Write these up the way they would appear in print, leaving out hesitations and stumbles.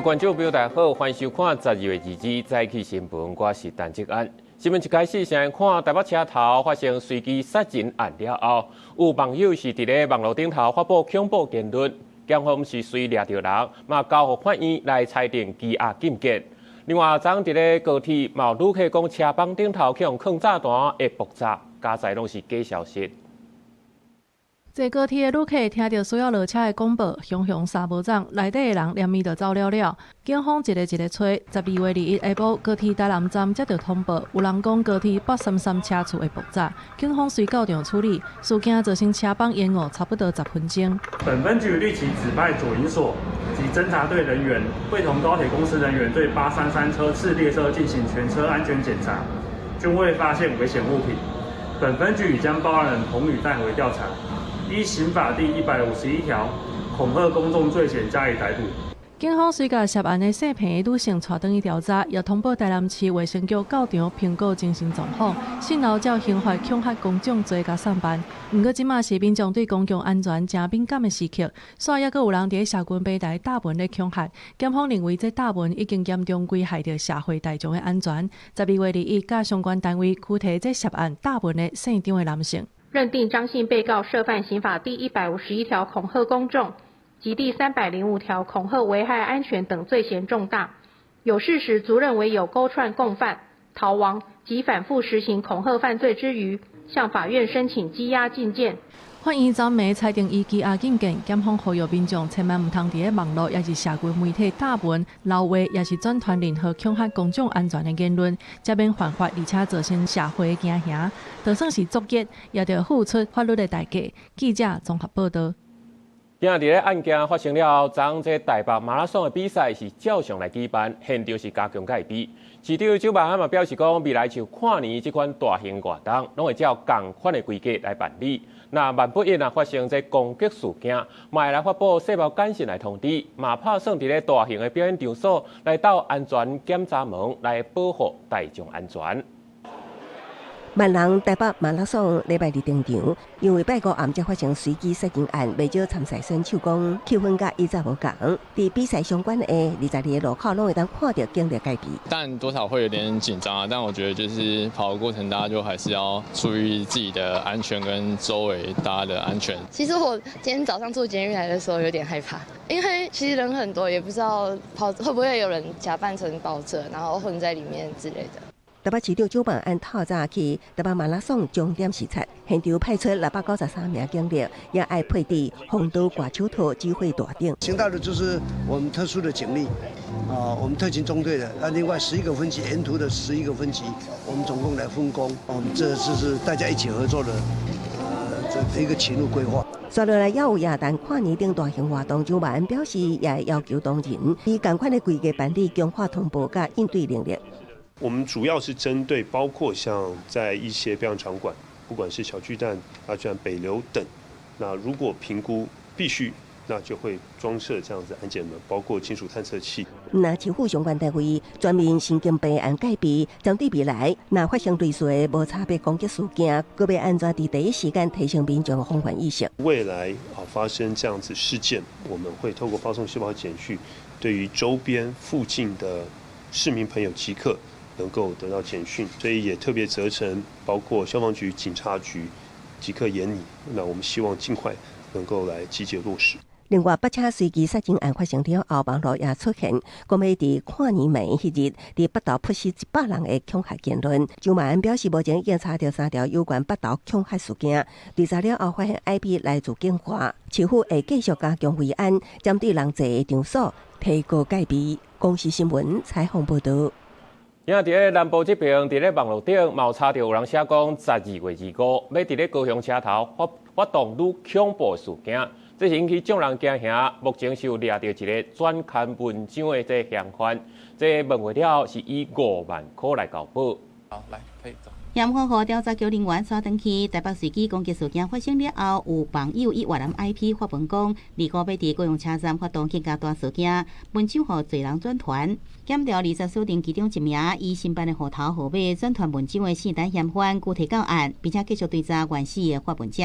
观众朋友大家好，欢迎收看12月2日早起新闻，我是陈志安。新闻一开始先看台北车头发生随机杀人案了后，有网友是伫咧网络顶头发布恐怖言论，检方是随掠到人，嘛交予法院来裁定羁押禁见。另外，昨伫咧高铁，嘛有旅客讲车帮顶头去用抗炸弹会爆炸，加载拢是假消息。坐高铁的旅客听到需要落车的广播，熊熊杀无踪，内底的人连咪就走了了。警方一个找。12月21下晡，高铁台南站接到通报，有人讲高铁833车次会爆炸，警方随到场处理，事件造成车帮延误差不多10分钟。本分局立即指派左营所及侦查队人员，会同高铁公司人员对833车次列车进行全车安全检查，均未发现危险物品。本分局已将报案人童女带回调查。依刑法第151条恐吓公众罪嫌加以逮捕。警方随甲涉案的姓彭的女性带转去调查，也通报台南市卫生局校长评估精神状况，信劳照刑法恐吓公众罪甲上班。不过，即马是民众对公共安全真敏感的时刻，所以还有人伫社群平台大文咧恐吓。检方认为，这大文已经严重危害到社会大众的安全。12月21日，甲相关单位拘提这涉案大文的姓张的男性。认定张姓被告涉犯刑法第151条恐吓公众及第305条恐吓危害安全等罪嫌重大，有事实足认为有勾串共犯、逃亡及反复实行恐吓犯罪之余，向法院申请羁押禁见。法院昨暝裁定伊羁押禁见，检方呼吁民众千万唔通伫咧网络也是社群媒体打文、留话，也是转传任何恐吓公众安全的言论，这免犯法，而且造成社会的惊吓，就算是作业，也要付出法律的代价。记者综合报道。今日咧案件发生了后，昨这台北马拉松的比赛是照常来举办，现场是加强改比。市长周万安嘛表示讲，未来像跨年这款大型活动，拢会照同款的规格来办理。那万不一发生这攻击事件，嘛会来发布细胞简讯来通知，嘛拍算伫咧大型的表演场所来到安全检查门来保护大众安全。万人台北马拉松礼拜二登场，因为拜五暗才发生随机杀人案，未少参赛选手讲气氛甲以前无同。伫比赛相关的22个路口，拢会当看到经历改变。但多少会有点紧张啊，但我觉得就是跑的过程，大家就还是要注意自己的安全跟周围大家的安全。其实我今天早上坐捷运来的时候有点害怕，因为其实人很多，也不知道会不会有人假扮成跑者，然后混在里面之类的。台北市长周万安透早去台北马拉松终点视察，现场派出693名警力，也爱配置红灯挂手套、机会大顶。行道的就是我们特殊的警力，我们特勤中队的，那另外11个分级，沿途的11个分级，我们总共来分工，这是大家一起合作的，这一个勤务规划。接落来也有亚旦跨年等大型活动，周万安表示也要求当人以同款的规格办理强化通报甲应对能力。我们主要是针对包括像在一些表演场馆，不管是小巨蛋、大巨蛋、北流等，那如果评估必须，那就会装设这样子安检门，包括金属探测器。那市府相关单位专门神经病案改变，针对未来那发生类似的无差别攻击事件，各位安全伫第一时间提升民众的防范意识。未来发生这样子事件，我们会透过发送细胞简讯，对于周边附近的市民朋友即刻能够得到简讯，所以也特别责成包括消防局、警察局即刻研拟。那我们希望尽快能够来集结落实。另外，北车随机杀人案发生了后，网络也出现，讲要伫跨年暝迄日，伫北投扑死100人的恐吓言论。周万安表示，目前已经查到3条有关北投恐吓事件，调查了后发现 IP 来自警化，市府会继续加强维安，针对人侪的场所提高戒备。公视新闻采访报道。今伫咧南部这边，伫咧网络顶，嘛有查到有人写讲12月25要伫咧高雄车头发动愈恐怖事件，这是引起众人惊吓。目前是有抓到一个转刊文章的这嫌犯，这问回了是以5万块来交保。好，来可以走。盐湖河调查局人员刷登去台北随机攻击事件发生了后，有网友以越南 IP 发文讲，25要伫高雄车站发动更加大事件，文章互侪人转传。检调20锁定其中一名以新办的户头号码转传文章的姓陈嫌犯，具体到案，并且继续追查原始的发文者。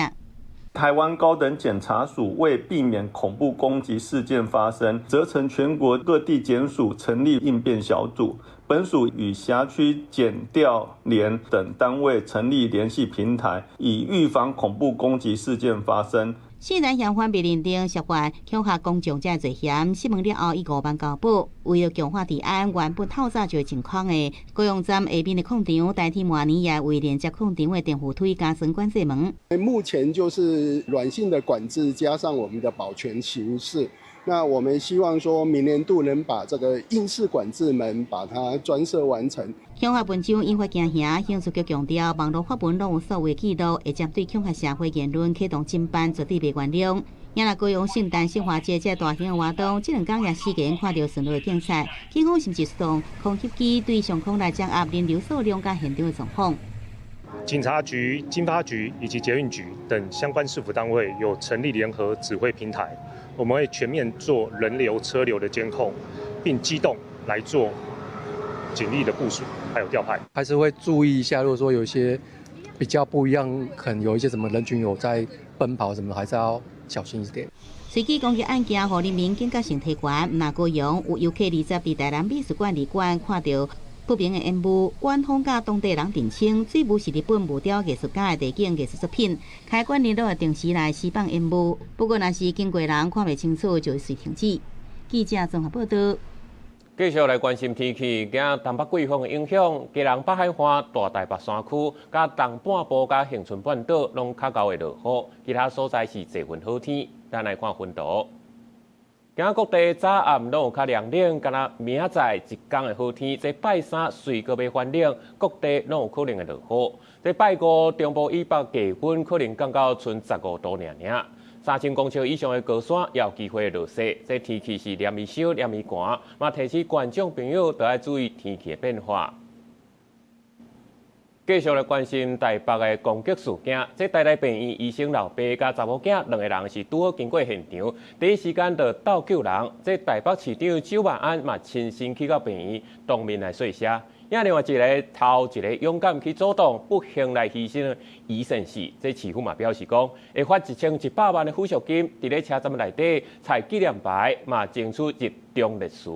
台湾高等检察署为避免恐怖攻击事件发生，责成全国各地检署成立应变小组。本署与辖区检调联等单位成立联系平台，以预防恐怖攻击事件发生。四人嫌犯被认定涉嫌恐吓公众罪罪嫌，审问了后以5万交保。为了强化治安，原本透早就情况的高雄站下面的空场，代替明年也为连接空场的电扶梯加装管制门。目前就是软性的管制加上我们的保全形式。那我们希望说明年度能把这个硬式管制门把它专设完成。恐吓文章引发惊吓，刑事局强调，网络发文拢有数位记录，会针对恐吓社会言论启动侦办，绝对袂原谅。也来高雄圣诞新华节这大型的活动，这2天也4个人看到巡逻的警察，警方甚至出动空袭机对上空来掌握人流数量甲现场的状况。警察局、经发局以及捷运局等相关市府单位有成立联合指挥平台，我们会全面做人流、车流的监控，并机动来做警力的部署，还有调派。还是会注意一下，如果说有一些比较不一样，可能有一些什么人群有在奔跑什么，还是要小心一点。随机攻击案件，互人民警觉性提悬。那高雄有游客20伫台南美术馆里馆看到不明的烟雾，官方甲当地人澄清，水雾是日本木雕艺术家的地景艺术作品。开馆日都会定时来释放烟雾，不过若是经过人看袂清楚，就会随停止。记者综合报道。继续来关心天气，今日东北季风的影响，基隆北海岸、大台北山区、甲东半部、甲恒春半岛拢较高会落雨，其他所在是多云好天。咱来看分图。今仔各地早暗拢有较凉冷，敢若明仔载一天的好天。这拜三随个要翻冷，各地拢有可能会落雨。这拜五中部以北低温可能降到剩15度尔尔。3000公尺以上的高山也有机会落雪。这天气是黏伊烧、黏伊寒，嘛提醒观众朋友都要注意天气的变化。继续来关心台北的攻击事件，这台大病院医生老爸甲查某囝2个人是拄好经过现场，第一时间就斗救人。这台北市长周万安嘛亲身去到病院当面来说谢。另外一个头一个勇敢去主动不幸来牺牲的医生是，这市府嘛表示讲会发1100万的抚恤金，伫咧车站内底采纪念牌嘛争取一中烈士。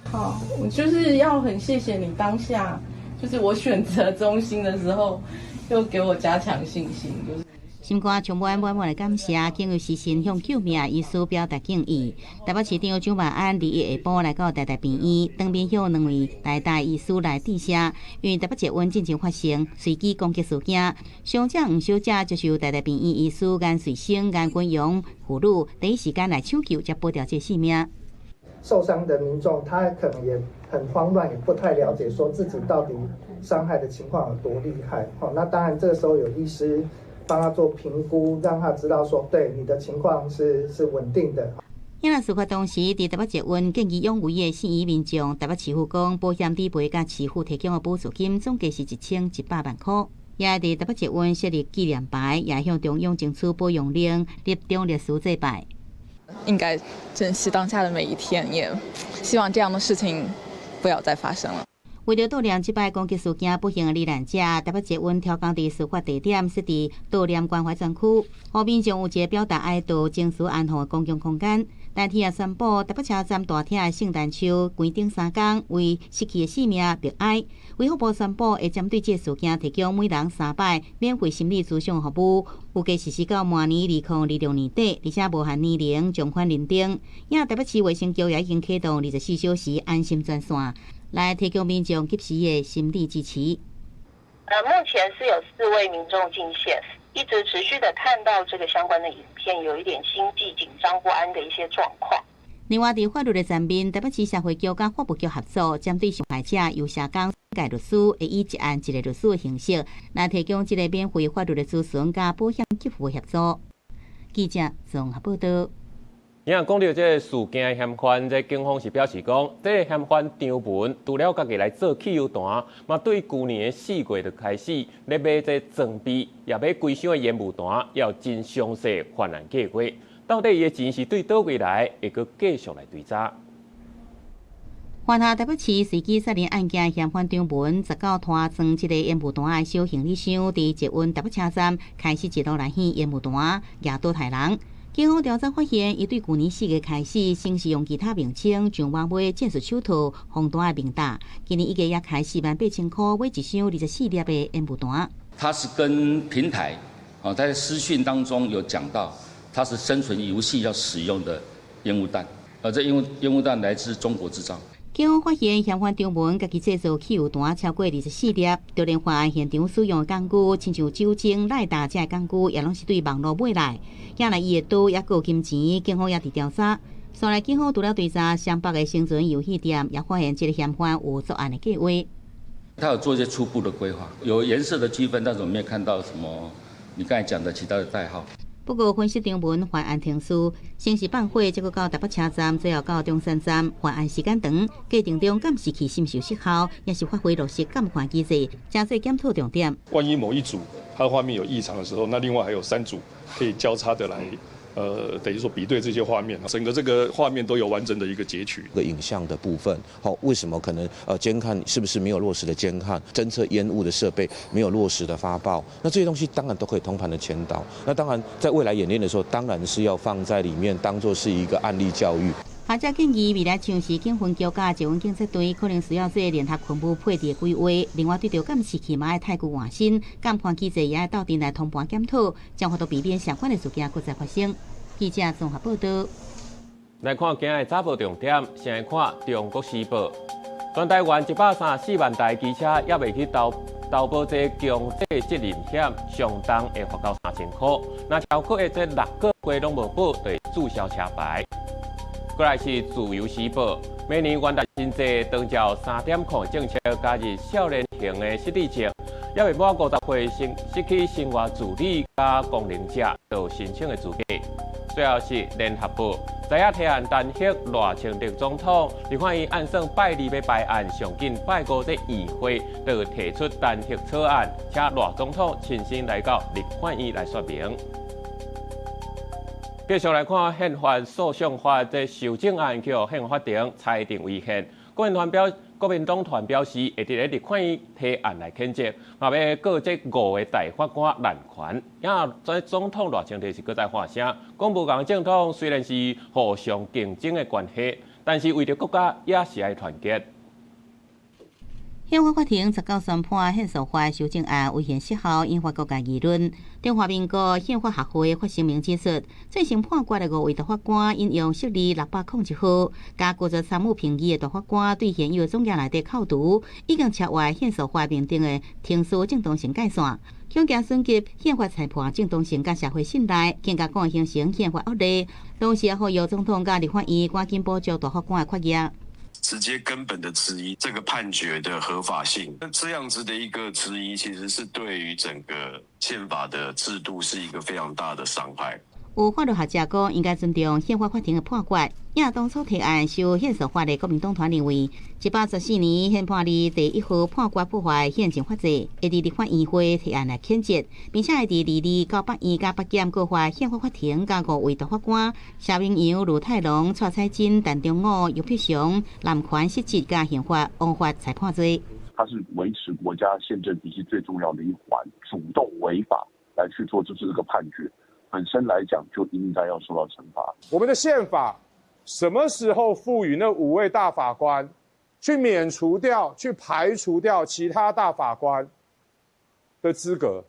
好，我就是要很谢谢你当下。就是我选择中心的时候，又给我加强信心。心肝充满满满的感谢，更有时心向救命医师表达敬意。台北市长周万安伫下晡来到台大病院，当面向2位台大医师来致谢。因为台北捷运进前发生随机攻击事件，伤者黄小姐就是由台大病院医师颜瑞生、颜君荣父女第一时间来抢救，才保掉这性命。受伤的民众他可能也很慌乱，也不太了解说自己到底伤害的情况有多厉害。那当然这个时候有医师帮他做评估，让他知道说对你的情况是稳定的。因为事发当时，伫台北捷运见义勇为的信义民众，台北市府讲保险理赔甲市府提供的补助金总计是1100万块。也伫台北捷运设立纪念牌，也向中央争取保养令立中烈士祭拜。应该珍惜当下的每一天，也希望这样的事情不要再发生了。为了悼念这摆攻击事件不幸的罹难者，台北捷运调工地事发地点设伫悼念关怀专区，后面将有一个表达哀悼、情绪安抚的公共空间。但天也宣布，台北车站大厅的圣诞树关顶3天，为失去的性命默哀。卫福部宣布会针对这事件提供每人3摆免费心理咨询服务，预计实施到明年2026年底，而且无限年龄、종款认定。因台北市卫生局也已经启动24小时安心专线，来提供民众及时的心理支持。目前是有4位民众进线。一直持续的看到这个相关的影片，有一点心悸、紧张、不安的一些状况。另外，伫法律的层面，台北市社会局甲法务局合作，针对受害者由社工介律师，会以一案一个律师的形式，来提供一个免费法律的咨询甲保险给付的协助。记者综合报道。讲到这个事件的嫌犯，这警方是表示讲，这个嫌犯张文除了家己来做汽油弹，嘛对去年的4月就开始咧买这装备，也要规箱的烟雾弹，要真详细犯案计划。到底伊的钱是对倒位来，会阁继续来追查。环下台北市随机杀人案件嫌犯张文19拖装这个烟雾弹的小行李箱，伫捷运台北车站开始一路来掀烟雾弹，压倒害人。警方调查发现，伊对去年4月开始，先是用其他名称上网买战术手套、防弹的面罩，今年1月也开48000块买一箱24粒的烟雾弹。他是跟平台，在私讯当中有讲到，它是生存游戏要使用的烟雾弹，这烟雾弹来自中国制造。警方发现嫌犯张文家己制造汽油弹超过24粒，就连犯案现场使用的工具，亲像酒精、赖打这工具，也拢是对网络买来。也来伊的刀也有金钱，警方也伫调查。后来警方除了调查湘北的生存游戏店，也发现这个嫌犯有作案的计划。他有做一些初步的规划，有颜色的区分，但是我们没有看到什么你刚才讲的其他的代号。不过，分析张文犯案天数，先是放火，结果到台北车站，最后到中山站，犯案时间长，过程中监视器是毋是有失效，也是发挥落实监管机制，加速检讨重点。万一某一组它的画面有异常的时候，那另外还有3组可以交叉的来。等于说比对这些画面，整个这个画面都有完整的一个截取。影像的部分，为什么可能监看是不是没有落实的监看，侦测烟雾的设备没有落实的发报？那这些东西当然都可以通盘的前导。那当然在未来演练的时候，当然是要放在里面，当作是一个案例教育。学者建议，未来像是警分局甲捷运警察队，可能需要做联合昆布配置规划。另外，对着监视器嘛要太过换新，监管机制也要到阵来通盘检讨，将法度避免相关的事件再再发生。记者综合报道。来看今日早报重点，先来看《中国时报》。全台湾134万台机车也未去投保这强制责任险，上当会罚到3000块。那超过的这6个月拢无保，就会注销车牌。过来是《自由时报》，每年元旦真济当照3点控政策加入少年型的失智症，也未满50岁失去生活自理加功能者就申请的资格。最后是《联合报》，知影提案单核赖清德总统，你看伊按算拜2要摆案，上紧拜5这议会就提出单核草案，请赖总统亲身来到立法院来说明。继续来看宪法诉讼法这修正案，叫宪法庭裁定违宪。国民党团表示，会伫咧立法院提案来谴责，嘛要告这5位大法官滥权。这总统赖清德是搁再发声，讲无共政党虽然是互相竞争的关系，但是为着国家也是爱团结。宪法法庭19宣判宪诉法修正案违宪失效，引发各界议论。中华民国宪法学会发声明指出，最先判决的5位大法官引用释字601号，加固着参与评议的大法官对现有的总额内底扣除，已经超越宪诉法明定的庭事正当性界线，恐惊损及宪法裁判正当性甲社会信赖，更加可能形成宪法恶例。同时也呼吁总统甲立法院赶紧补足大法官的缺额。直接根本的质疑这个判决的合法性，那这样子的一个质疑，其实是对于整个宪法的制度是一个非常大的伤害。有法律学者讲，应该尊重宪法法庭的判决。也当初提案修宪诉法的国民党团认为，1814年宪法里第1号判决破坏宪政法制，会伫立法院会提案来谴责，并且会伫22到8院加8检告发宪法法庭加5位大法官夏明阳、卢泰龙、蔡彩珍、陈忠武、尤碧雄滥权失职加刑法枉法裁判罪。它是维持国家宪政体系最重要的一环，主动违法来去做这个判决。本身来讲就应该要受到惩罚。我们的宪法什么时候赋予那5位大法官去免除掉、去排除掉其他大法官的资格？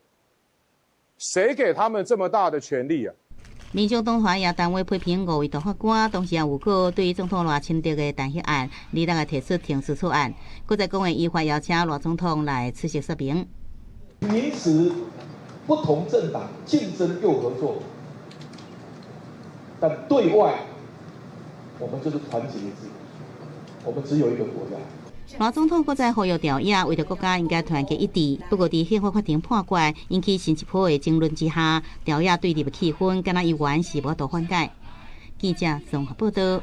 谁给他们这么大的权利啊？民众党团也单位批评5位大法官，同时也有告对总统赖清德的弹劾案，立即提出停止草案。搁在讲的依法邀请赖总统来出席说明。彼此不同政党竞争又合作，但对外我们就是团结一致，我们只有一个国家。赖总统搁再呼吁调野，为着国家应该团结一致。不过，伫宪法法庭判决引起新一波的争论之下，调野对立的气氛，敢若议员是无多缓解。记者综合报道。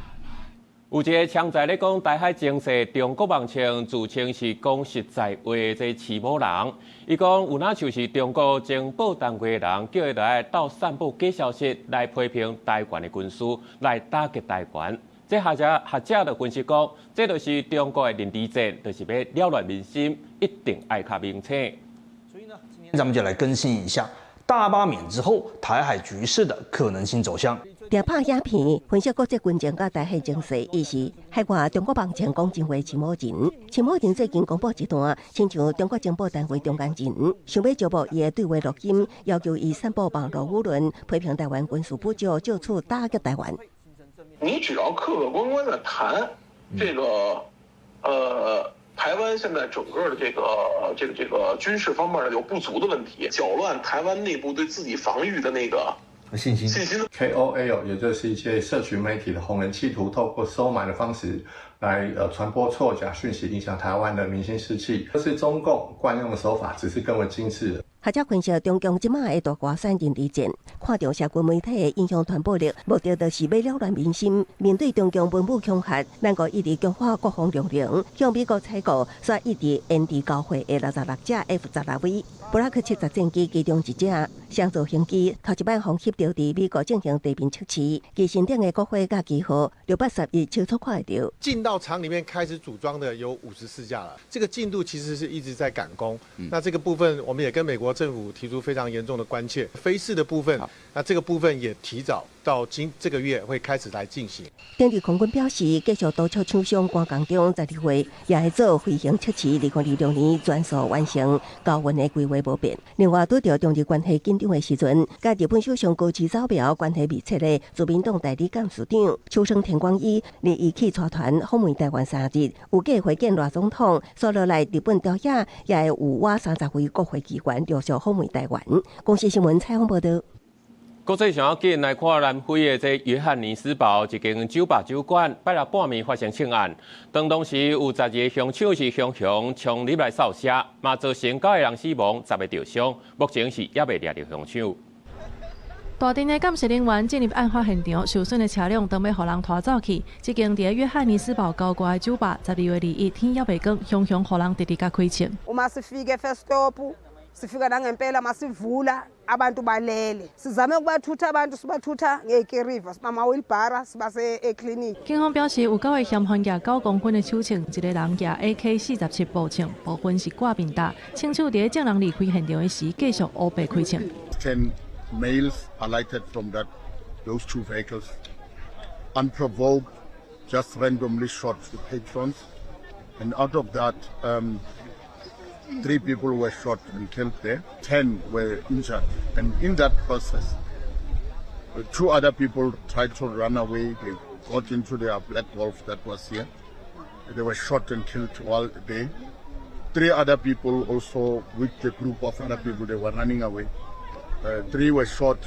有一个常在咧讲台海情势，中国网称自称是讲实在话的这饲母人，伊讲有哪像是中国情报单位的人，叫伊来到散布假消息来批评台湾的军事，来打击台湾。这学者就分析讲，这就是中国的认知战，就是要扰乱民心，一定爱较明清。所以呢，今天咱们就来更新一下大罢免之后台海局势的可能性走向。调拍影片分析国际军情甲台海情势，伊是海外中国网前公证会陈武仁。陈武仁最近公布一段，亲像中国情报单位中间人，想要招募伊的对话录音，要求伊散布网络舆论，批评台湾军事部就此打击台湾。你只要客客观观的谈这个台湾现在整个的这个军事方面的有不足的问题，搅乱台湾内部对自己防御的那个信心。KOL 也就是一些社群媒体的红人，企图透过收买的方式来传播错假讯息，影响台湾的民心士气。这是中共惯用的手法，只是更为精致的。学者分析中共即马的大瓜山认知战，看到社群媒体的影响传播力，目的就是要扰乱民心。面对中共文武强悍，咱国一直强化国防力量，向美国采购煞一直延迟交会的66架 F-16V。布拉克70战机其中一架双座型机，头一摆风翕到伫美国进行地面测试，机身顶的国徽甲旗号611清楚看得到。进到厂里面开始组装的有54架了，这个进度其实是一直在赶工。那这个部分我们也跟美国政府提出非常严重的关切。飞式的部分，那这个部分也提早到这个月会开始来进行。顶日空军表示，继续督促厂商官工中12月也会做飞行测试，2026年全数完成高温的规划无变。另外，拄到中日关系紧张的时阵，甲日本首相高市早苗关系密切的自民党代理干事长秋生田光一，连一起带团访问台湾3日，有计会见赖总统。所落来日本朝野也会有我30位国会议员陆续访问台湾。公视新闻采访报道。国际上要紧来看南非的这约翰尼斯堡一间酒吧酒馆，拜六半暝发生枪案，当时有10个凶手是雄枪冲入来扫射，嘛造成9个人死亡，10个受伤，目前是也未抓到凶手。大阵的监视人员进入案发现场，受损的车辆当要互人拖走去。这间伫约翰尼斯堡郊外的酒吧，12月2日天也未光，雄雄互人直直甲开枪。sifika nangempela masivula abantu balele sizame ukubathutha abantu sibathutha ngekiriva sibamawilbhara sibase eclinic。警方表示有9个嫌犯举9公分的手枪，一个人举 AK-47步枪，部分是挂面搭，枪手伫证人离开现场的时继续乌白开枪。10 males alighted from those two vehicles, unprovoked, just randomly shot with headphones, and out of that. 3 people were shot and killed there. 10 were injured, and in that process, 2 other people tried to run away. They got into their black wolf that was here. They were shot and killed while there. 3 other people also, with the group of other people, they were running away. 3 were shot.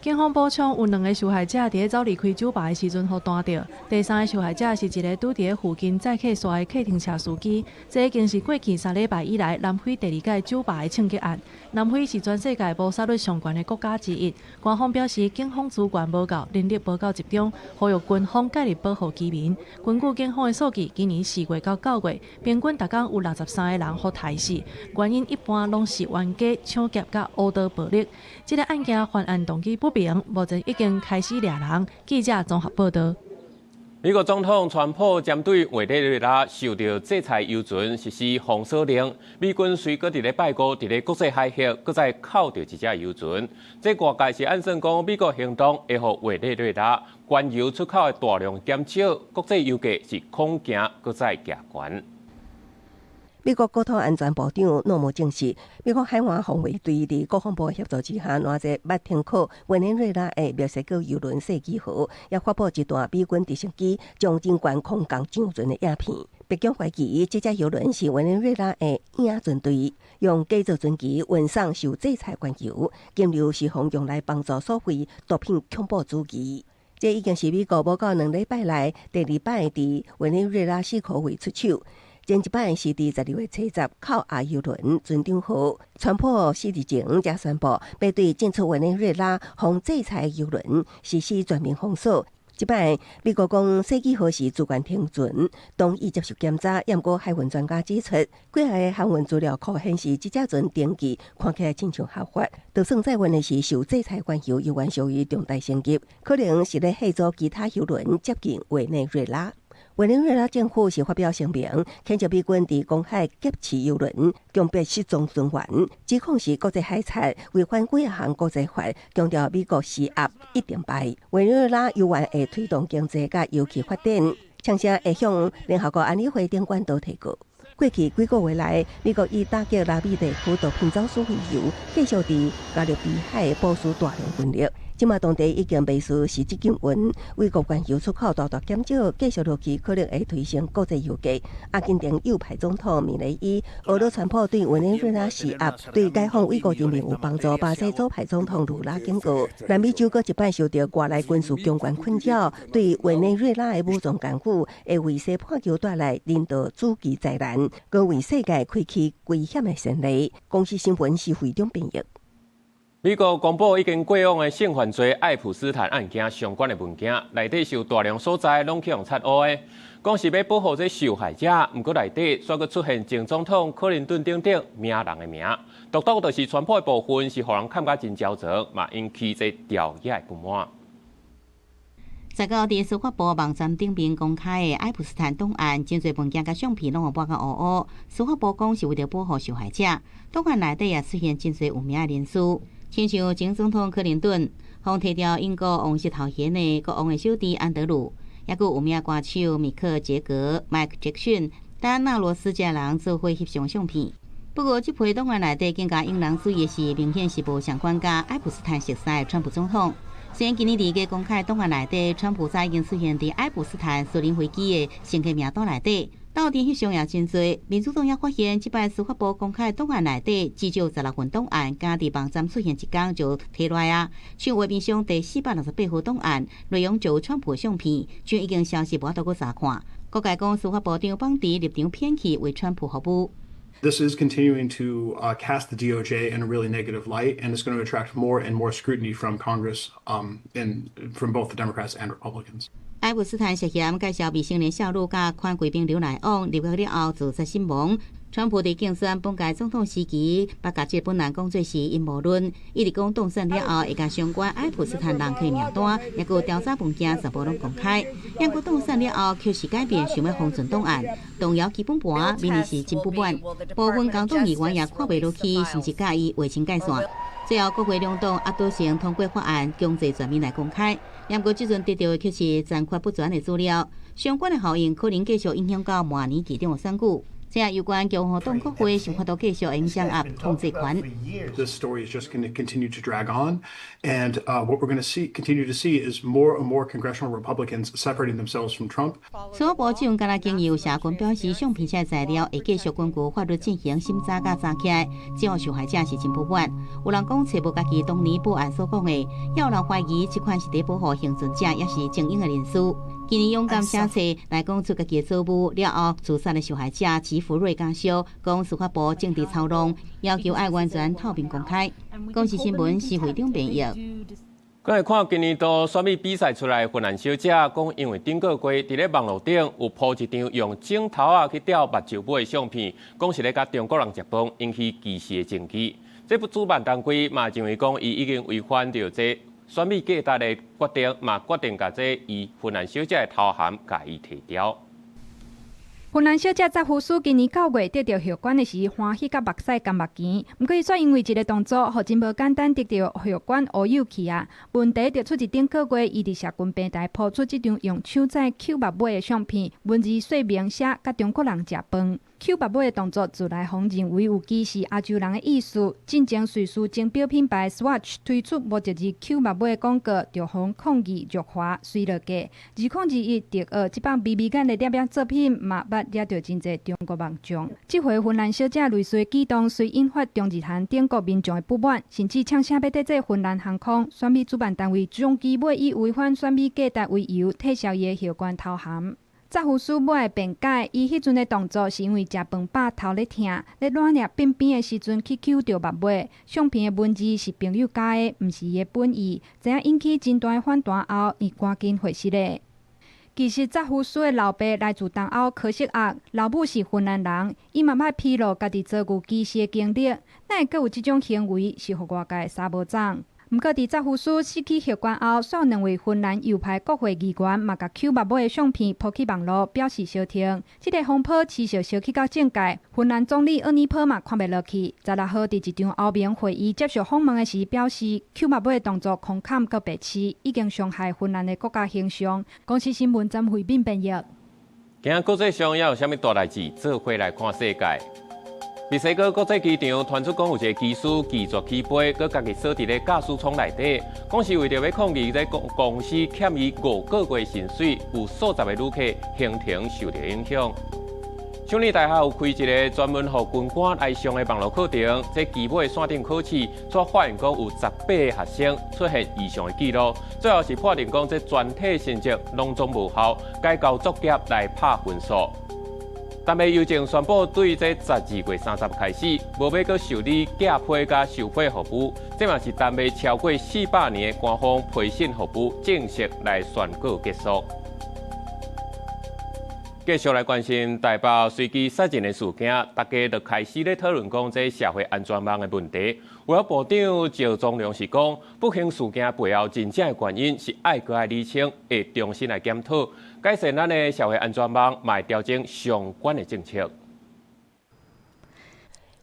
警方补充，有2个受害者伫走离开酒吧的时阵被弹到。第3个受害者是一个拄伫附近载客线的客停车司机。这已经是过去3礼拜以来南非第2届酒吧的枪击案。南非是全世界谋杀率上悬的国家之一。官方表示，警方资源无够，人力无够集中，呼吁军方介入保护居民。根据警方的数据，今年4月到9月，平均每天有63个人被杀死，原因一般拢是冤家、抢劫甲殴打暴力。这个案件犯案动机不明，目前已经开始抓人。记者综合报道。美国总统川普针对委内瑞拉受到制裁油船实施封锁令，美军随搁伫咧拜五伫咧国际海峡搁再扣到一只油船。这外界是暗算讲美国行动会互委内瑞拉原油出口的大量减少，国际油价是恐惊搁再加悬。美国国土安全部长诺姆证实，美国海岸防卫队伫国防部协助之下，拦截捌停靠委内瑞拉的墨西哥油轮设计号，也发布一段美军直升机将真悬空降上船的影片。北京怀疑这只油轮是委内瑞拉的影船队用改造船机运送受制裁原油，金流是方用来帮助索贿、毒品、恐怖主义。这已经是美国无到2礼拜来第2摆伫委内瑞拉4颗位出手。前一摆是伫12月70靠亚油轮船长号，川普4日前才宣布，要对进出委内瑞拉防制裁油轮实施全面封锁。即摆美国讲世纪号是主权停准，同意接受检查。不过海运专家指出，几下个航运资料库显示，这只船登记看起来亲像合法，就算载运的是受制裁关系，犹原属于重大升级，可能是咧协助其他油轮接近委内瑞拉。委内瑞拉政府是发表声明，谴责美军伫公海劫持油轮，强迫失踪船员，指控是国际海贼，违反几项国际法，强调美国施压一定败。委内瑞拉油源会推动经济甲油气发展，枪声会向联合国安理会顶管道提告。过去几个月来，美国以打击拉比地区毒品走私为由，继续伫加勒比海部署大量军力。即马当地已经被视是资金源，为国原油出口大大减少，继续落去可能会推升国际油价。阿根廷右派总统米雷伊俄罗川普对委内瑞拉施压，对解放维国人民有帮助。巴西左派总统卢拉警告，南美洲阁一摆受到外来军事强权困扰，对委内瑞拉的武装干预会为西半球带来人道主义灾难，更为世界开启危险的先例。公司新闻是非常便宜。美国公布已经过往的性犯罪爱普斯坦案件相关的文件，内底是有大量所在拢去用拆污的，讲是要保护这受害者。不过内底却阁出现前总统克林顿等等名人的名，独独就是传播的部分是让人看甲真焦灼，嘛引起这调查不满。在个伫司法部网站顶边公开的爱普斯坦档案，真侪文件甲相片拢有播甲乌乌。司法部讲是为了保护受害者，档案内底也出现真侪有名的人士。亲像前总统克林顿，互提调英国王室头衔的国王的小弟安德鲁，也有名歌手米克·杰格、麦克·杰克逊、戴安娜·罗斯这人做伙翕相相片。不过，这批档案内底更加引人注意的是，明显是无相关甲爱普斯坦熟悉的川普总统。虽然今年伫个公开档案内底，川普早已经出现伫爱普斯坦私人飞机的乘客名单内底。到底翕相也真多，民主党也发现，即摆司法部公开档案内底至少16份档案，刚伫网站出现一天就摕落来啊。像画面上第468份档案，内容就有川普的相片，就已经消息无法度去查看。各界讲司法部长邦迪立场偏激，为川普服务。This is continuing to cast the DOJ in a really negative light, and it's going to attract more and more scrutiny from Congress and from both the Democrats and Republicans. 爱普斯坦涉嫌介绍未成年少女甲款贵宾浏来往，入狱了后自杀身亡。川普伫竞选本届总统时期，把甲这本人讲做是阴谋论，一直讲当选了后会甲相关爱普斯坦人客名单，也有调查文件全部拢公开。不过当选了后，却是改变想要封存档案，动摇基本盘，明明是真不满。部分共党议员也看袂落去，甚至介意划清界线。最后，国会两党压倒性通过法案，强制全面来公开。不过，即阵得到的却是残缺不全的资料，相关的效应可能继续影响到明年期中的选举。这有关共和党国会想法度继续影响统治权。This story is just going to continue to drag on, and what we're going to continue to see, is more and more congressional Republicans separating themselves from Trump. 司法部长今仔经由社群表示，相片这材料会继续根据法律进行审查甲查起来，只要受害者是真不满。有人讲找无家己当年报案所讲的，也有人怀疑这款是伫保护幸存者，也是正应的人士。今年勇敢写册来讲出家己的错误了后，自杀的受害者齐福瑞家属讲司法部政治操弄，要求爱完全透明公开。公司新闻是会长编译。咱来看今年度选美比赛出来，芬兰小姐讲，因为顶个月伫咧网络顶有铺一张用镜头去吊目睭尾的相片，讲是咧甲中国人食饭，引起歧视的证据。这部主办单位嘛认为讲，伊已经违反着这选美价值的决定，嘛决定甲这伊芬兰小姐的头衔甲伊提掉。芬兰小姐扎胡斯今年9月得到血管的时，欢喜甲目屎干目钱，不过伊却因为一个动作，互真无简单得到血管乌有去啊。问题就出自顶个月，伊伫社群平台抛出这张用手指抠目尾的相片，文字说明写甲中国人食饭。抠目尾的动作自来访认为有歧视亚洲人的意思。进前瑞士精表品牌 Swatch 推出无一字抠目尾的广告，就互抗议辱华随落价。2021迪奥这帮美美感的点点作品，嘛捌惹到真侪中国民众。这回芬兰小姐类似的举动，虽引发中日韩等国民众的不满，甚至呛声要得罪芬兰航空选美主办单位，终期尾以违反选美价值为由，撤销伊的血管头衔。查夫斯母的辩解，伊迄阵的动作是因为食饭饱头咧痛，咧软捏边边的时阵去揪着目尾。相片的文字是朋友加的，毋是伊的本意，知影引起真大的反弹后，伊赶紧回息咧。其实查夫斯的老爸来自东欧科西亚，老母是芬兰人，伊嘛歹披露家己遭遇歧视的经历，哪会阁有即种行为，是互外界杀无掌。毋过，伫查夫斯失去血管后，煞有2位芬兰右派国会议员嘛，甲揪目尾的相片抛去网络，表示相挺。即个风波持续烧起到政界，芬兰总理奥尼普嘛看袂落去。16号伫一场欧盟会议接受访问的时，表示揪目尾的动作空坎佮白痴，已经伤害芬兰的国家形象。公司新闻曾慧敏编译。今日国际上也有啥物大代志？做伙来看世界。墨西哥国际机场传出讲有一个机师拒绝起飞，佮家己锁伫咧驾驶舱内底，讲是为着要抗议在公司欠伊5个月薪水，有数十个旅客行程受到影响。省立大学有开一个专门予军官来上的网络课程，在期末线顶考试，却发现讲有18个学生出现异常的记录，最后是判定讲这全体成绩拢总无效，该交作业来拍分数。但是邮政宣布，对这12月30日开始，无要阁受理假批甲受批服务，这嘛是耽误超过400年的官方批审服务正式来宣告结束。继续来关心台北随机杀人的事件，大家就开始咧讨论讲这社会安全网的问题。卫生部长赵宗良是讲，不幸事件背后真正的原因是爱搁爱理清，会重新来检讨，改善咱的社会安全网，卖调整相关的政策。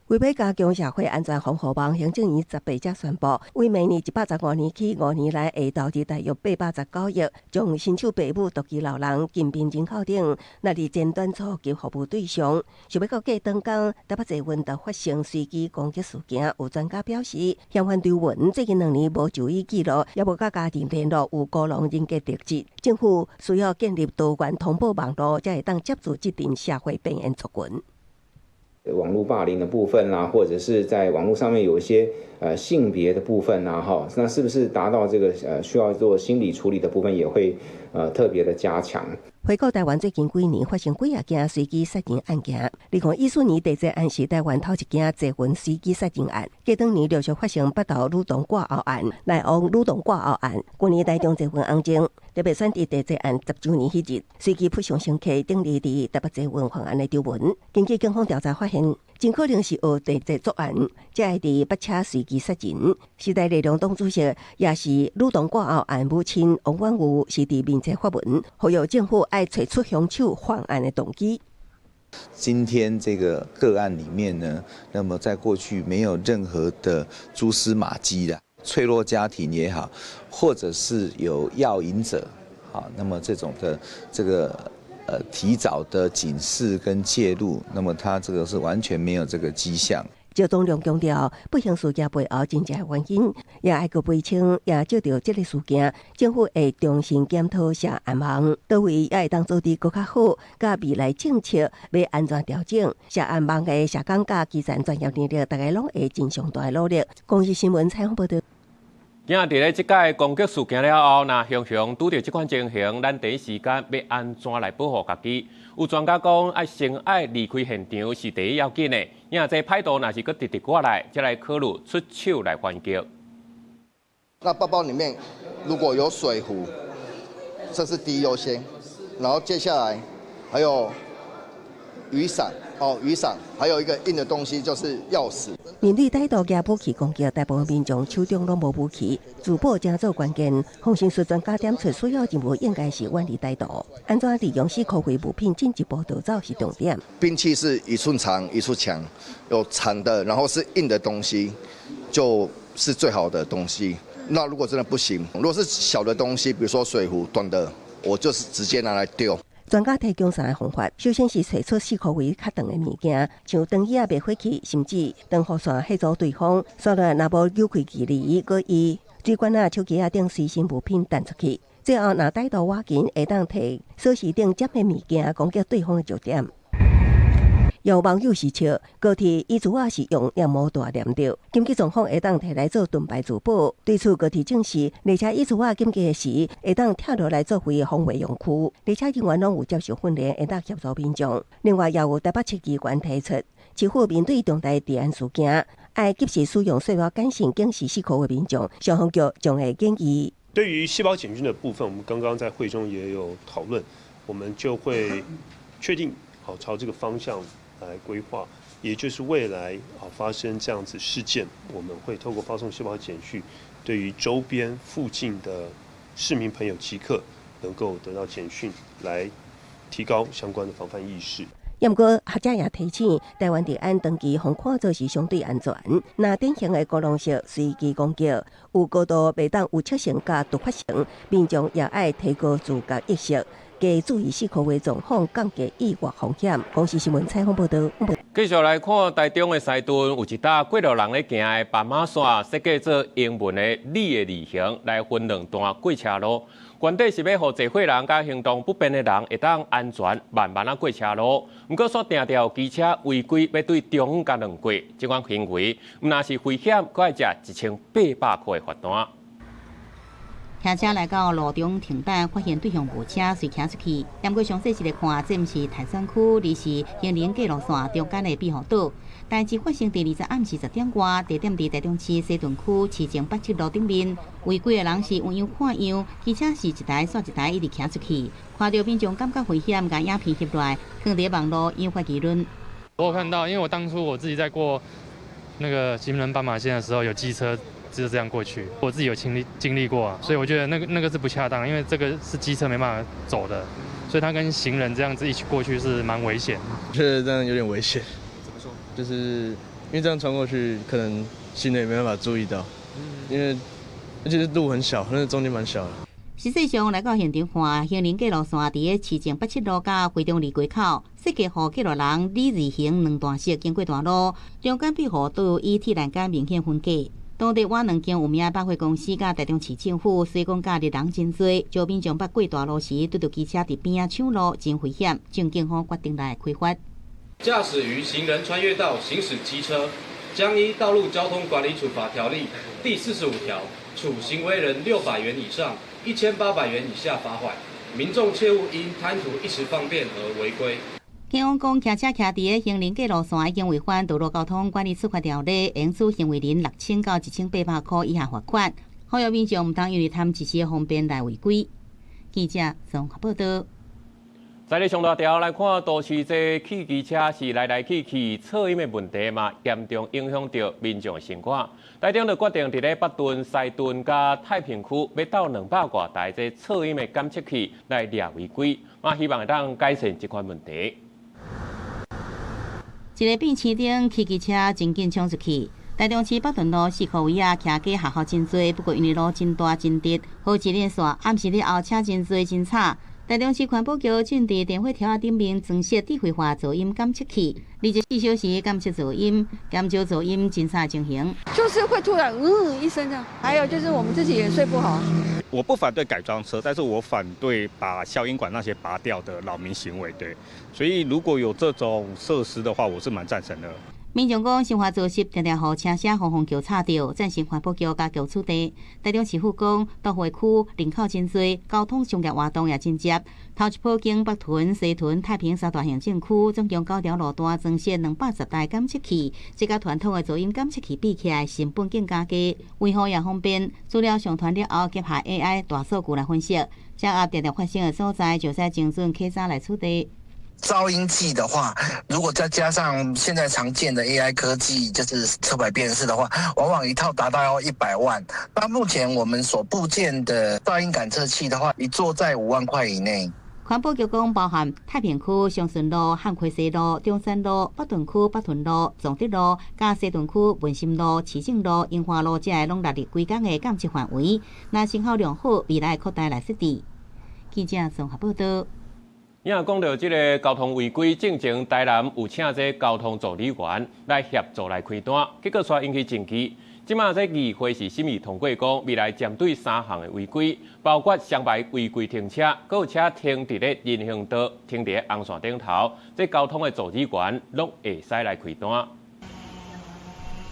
为要加强社会安全防护网，行政院18日宣布，为明年115年起5年来会投资大约819亿，将新手父母、独居老人、近贫人口等纳入前端初级服务对象。想要到过当天，台北济运道发生随机攻击事件，有专家表示，嫌犯刘文最近2年无就医记录，也无甲家庭联络，有孤狼人格特质。政府需要建立多元通报网络，才会当接住这阵社会病源族群。网络霸凌的部分啦，或者是在网络上面有一些性别的部分啦，哈，那是不是达到这个需要做心理处理的部分，也会特别的加强。回顾台湾最近几年发生几件随机杀人案件，你看14年第一案是台湾头一件济云随机杀人案，隔当年陆续发生北投女童挂后案、内王女童挂后案，今年台中济云案件特别选伫第一案10周年迄日，随机扑上乘客顶立伫台北济云犯案的刘文，根据警方调查发现，真可能是学地制作案，才会伫北车随机杀人。时代力量党主席也是女童挂后案母亲王婉如，是伫面前发文，呼吁政府爱找出凶手犯案的动机。今天这个个案里面呢，那么在过去没有任何的蛛丝马迹的脆弱家庭也好，或者是有药瘾者，好，那么这种的这个提早的警示跟介入，那么他这个是完全没有这个迹象。赵宗良强调，不幸事件背后真正的原因，也爱个厘清，也借着这个事件，政府会重新检讨社安网，倒位也会当做得更较好，甲未来政策要安全调整。社安网的社工甲基层专业能力，大家拢会尽上大的努力。公司新闻采访报道。今日咧，即届攻击事件了后，那雄雄拄到即款情形，咱第一时间要安怎来保护家己？有专家讲，先爱离开现场是第一要紧的。因这歹徒若是搁直直过来，再来考虑出手来还击。那包包里面如果有水壶，这是第一优先，然后接下来还有雨伞。雨伞，还有一个硬的东西就是钥匙。面对歹徒加武器攻击，大部分民众手中拢无武器，自保真做关键。防身术专家点出，首要任务应该是远离歹徒，安怎利用死可回物品进一步逃走是重点。兵器是1寸长1寸强，有长的，然后是硬的东西，就是最好的东西。那如果真的不行，如果是小的东西，比如说水壶短的，我就是直接拿来丢。专家提供3个方法，首先是找出死可为较长的物件，像灯椅灭火器，甚至灯雨伞协助对方。所以若无扭开距离，搁以水管手机等随身物品弹出去。最后，若歹徒挖紧，会当摕锁匙顶接的物件攻击对方的焦点。有网友是笑，高铁伊主要是用念毛大念着，紧急状况会当摕来做盾牌自保。对此高铁证实，列车伊主要紧急时会当跳落来作为防卫用区，列车人员拢有接受训练，会当协助民众。另外，也有台北市机关提出，市府面对重大治安事件，爱及时使用细胞感性警示思考的民众，消防局将会建议。对于细胞检讯的部分，我们刚刚在会中也有讨论，我们就会确定朝这个方向来规划，也就是未来发生这样子事件，我们会透过发送细胞简讯，对于周边附近的市民朋友即刻能够得到简讯，来提高相关的防范意识。不过，学者也提醒，台湾治安长期互看作是相对安全。那典型的孤狼式随机攻击，有高度袂当有切性甲突发性，民众也爱提高自觉意识，加注意思考的状况，降低意外风险。公视新闻采访报道。继续来看台中的西屯，有一搭过路人咧行的斑马线，设计做英文的“你”的字形，来分两段过车路。原底是要让坐伙人甲行动不便的人会当安全慢慢啊过车路，不过所定调机车违规要对中甲两过，这款行为毋但是危险，佫要食1800块的罚单。骑车来到路中停等，发现对向无车随行出去。不过详细一来看，这毋是台山区，而是行人过路线中间的庇护岛。代志发生第20暗时10点外，地点伫台中市西屯区市政87路顶面。违规的人是有样看样，机车是一台刷一台一直骑出去。看到民众感觉危险，将影片翕落来，放伫网络引发议论。我有看到，因为我当初我自己在过那个行人斑马线的时候，有机车就这样过去，我自己有经历过啊，所以我觉得那个是不恰当，因为这个是机车没办法走的，所以他跟行人这样子一起过去是蛮危险。我觉得这样有点危险。怎么说？就是因为这样穿过去，可能行人也没办法注意到，因为而且路很小，那中间蛮小的。实际上来到现场看，行人过路线伫市政87路甲惠中离街口，设计予过路人“李”字形两段式经过段路，中间庇护都有以铁栏杆明显分隔。当地我两间有名百货公司甲台中市政府，虽讲假日人真多，招民众捌过大路时，对着机车伫边仔抢路，真危险。警警方决定来开罚。驾驶于行人穿越道行驶机车，将依《道路交通管理处罚条例》第45条，处行为人600元以上1800元以下罚款。民众切勿因贪图一时方便而违规。警方讲，骑车骑伫行人过路线已经违反《道路交通管理处罚条例》，应处行为人6000到1800块以下罚款。呼吁民众毋当因为贪一时的方便来违规。记者综合报道。在咧上大条来看，都市这汽机车是来来去去，噪音的问题嘛，严重影响到民众的生活。台中就决定伫咧北屯、西屯甲太平区，要到200多台这噪音的监测器来列违规，希望会当改善这款问题。一个变车顶汽机车真紧冲出去。台中市北屯路4号位啊，骑家下校真多，不过因为路真大真直，好一连线暗时了后车真多真吵。台中市环保局正伫电火条仔顶面装设智慧化噪音监测器，24小时监测噪音，减少噪音真差情形。就是会突然一声这样，还有就是我们自己也睡不好。我不反对改装车，但是我反对把消音管那些拔掉的扰民行为。对，所以如果有这种设施的话，我是蛮赞成的。民众讲生活作息常常互车声轰叫吵到，赞成环保局加强处理。台中市府讲，都会区人口真多，交通商业活动也真接。头一波经北屯、西屯、太平三大行政区，总共9条路段装设210台监测器，这甲传统的噪音监测器比起来，成本更加低，维护也方便。资料上传了后，结合 AI 大数据来分析，掌握常常发生的所在，就使精准稽查来处理。噪音计的话，如果再加上现在常见的 AI 科技，就是车牌辨识的话，往往一套达到要100万。那目前我们所部件的噪音感测器的话，一座在5万块以内。环保局讲，包含太平区上顺路、汉溪西路、中山路、北屯区北屯路、崇德路、甲西屯区文心路、市政路、樱花路，这拢纳入规工的监测范围。那信号良好，未来扩大来设置。记者综合报道。也讲到这个交通违规，进前台南有请这交通助理员来协助来开单，结果却引起争议。即马这议会是审议通过，讲未来针对3项的违规，包括双排违规停车，还有车停伫咧人行道、停伫咧红线顶头，这交通的助理员拢会使来开单。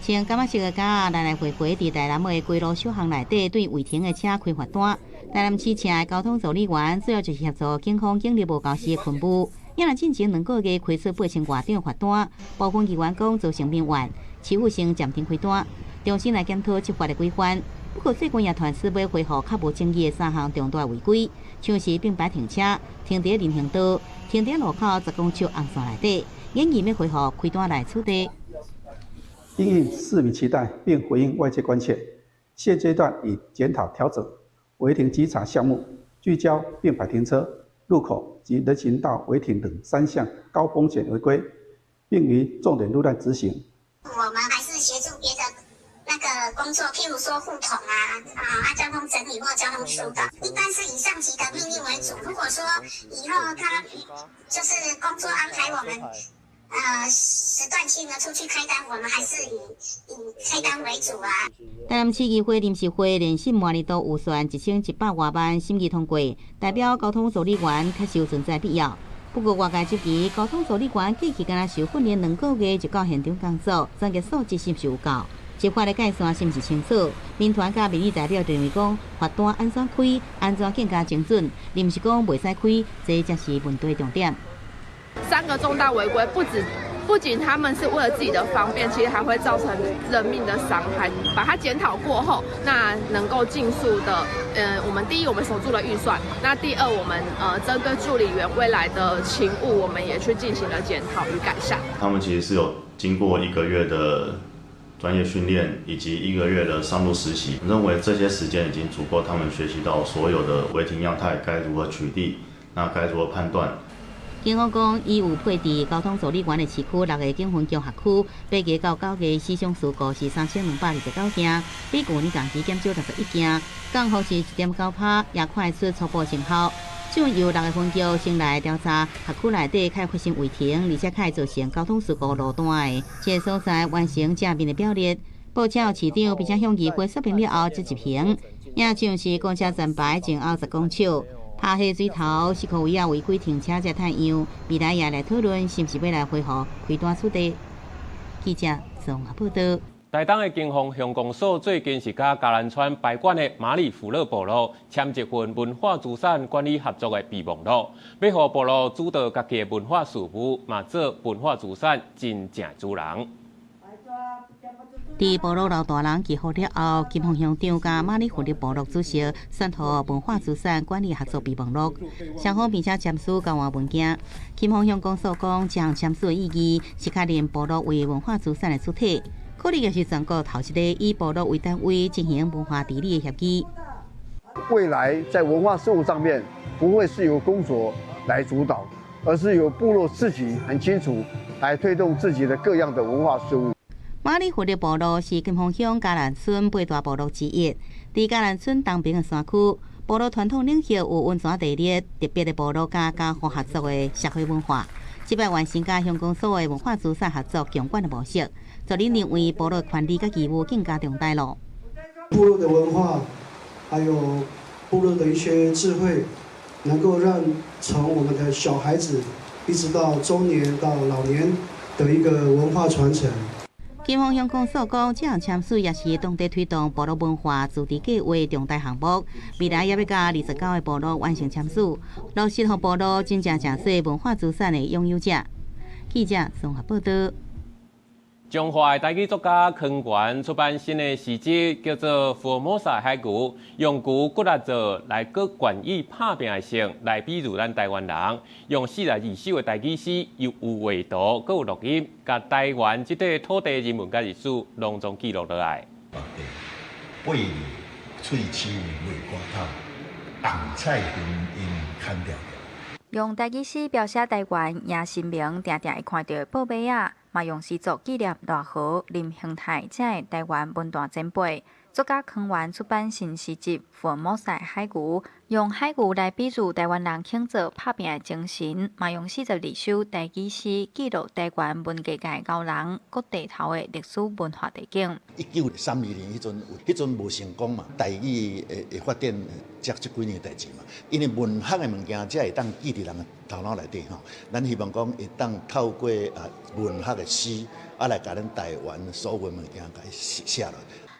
穿感觉色的架来来回回伫台南的规路小巷内底，对违停的车开罚单。台南市车的交通助理员主要就是协助警方警力无够时的巡捕。也若进前2个月开出8000外张罚单，部分议员讲造成民怨，欺负性暂停开单，重新来检讨执法的规范。不过最近也传出要恢复较无争议的3项重大违规，像是并排停车、停伫人行道、停伫路口10公尺红线内底，建议要恢复开单来处理。因应市民期待，并回应外界关切，现阶段已检讨调整违停稽查项目，聚焦并排停车、路口及人行道违停等3项高风险违规，并于重点路段执行。我们还是协助别的那个工作，譬如说互统交通整理或交通疏导，一般是以上级的命令为主。如果说以后他就是工作安排我们时段性的出去开单，我们还是以开单为主啊。台南市议会临时会连审满年度预算1100多万审议通过，代表交通助理员确实有存在必要。不过外界质疑交通助理员过去敢若受训练2个月就到现场工作，专业素质是不是有够？执法的界线是不是清楚？民团甲民意代表认为讲罚单安怎开，安怎更加精准，临时讲袂使开，这才是问题重点。3个重大违规，不仅他们是为了自己的方便，其实还会造成人命的伤害。把它检讨过后，那能够尽速的，我们第一我们守住了预算，那第二我们针对助理员未来的勤务，我们也去进行了检讨与改善。他们其实是有经过1个月的专业训练以及1个月的上路实习，认为这些时间已经足够他们学习到所有的违停样态该如何取缔，那该如何判断。警方讲，伊有配伫交通助理员的市区6个警分局辖区，8个到9个死伤事故是3229件，比去年同期减少61件，降幅是1.9%，也看得出初步成效。就由6个分局先来调查辖区内底较发生违停，而且较造成交通事故路段的这个所在，完成正面的表列。报车有市长并且向议会说明了后，才执行。也像是公车站牌前后10公尺。拍下水头，是可为违规停车才太样。未来也来讨论是不是要来恢复开单处理。记者综合报道。台东的警方乡公所最近是甲嘉南川白馆的马里福乐部落签一份文化资产管理合作的备忘录，要让部落主导家己的文化事务，嘛做文化资产真正主人。伫部落老大人集合了后，金峰乡长甲马里福利部落主席宣布文化资产管理合作备忘录，双方并且签署交换文件。金峰乡公所讲，这项签署的意义是确认部落为文化资产的主体，可能也是全国头一个以部落为单位进行文化治理的协议。未来在文化事务上面，不会是由公所来主导，而是由部落自己很清楚来推动自己的各样的文化事务。马里福利部落是金峰乡嘉南村8大部落之一，伫嘉南村东边的山区，部落传统领袖有温泉地热、特别的部落甲家户合作的社会文化，即摆完成甲乡公所的文化资产合作共管的模式，就令认为部落权利甲义务更加重大咯。部落的文化，还有部落的一些智慧，能够让从我们的小孩子一直到中年到老年的一个文化传承。金峰乡公所讲，这项签署也是当地推动部落文化自治计划重大项目，未来也要甲29个部落完成签署，落实让部落真正成为文化资产的拥有者。记者综合报道。中华的台语作家康源出版新的诗集，叫做《福尔摩沙海牛》，用牛骨力做来个关于拍拼的性，来比如咱台湾人用42首的台语诗，又有画图，佮有录音，甲台湾这块土地人文甲历史隆重记录落来。八年喙齿未刮透，红菜根因砍掉。用台语诗描写台湾，也新明定定会看到宝贝仔，嘛用诗作纪念大河林恒泰这台湾文坛前辈。作家康源出版新诗集《福尔摩赛海牛》，用海牛来比喻台湾人庆祝打拼的精神，嘛用42首台语诗记录台湾文艺界高人各地头的历史文化地景。1932年迄阵无成功嘛，台语会发展这几年代志嘛，因为文学的物件才会当记伫人的头脑内底吼。咱希望讲会当透过文学的诗，来甲咱台湾所有物件甲写落。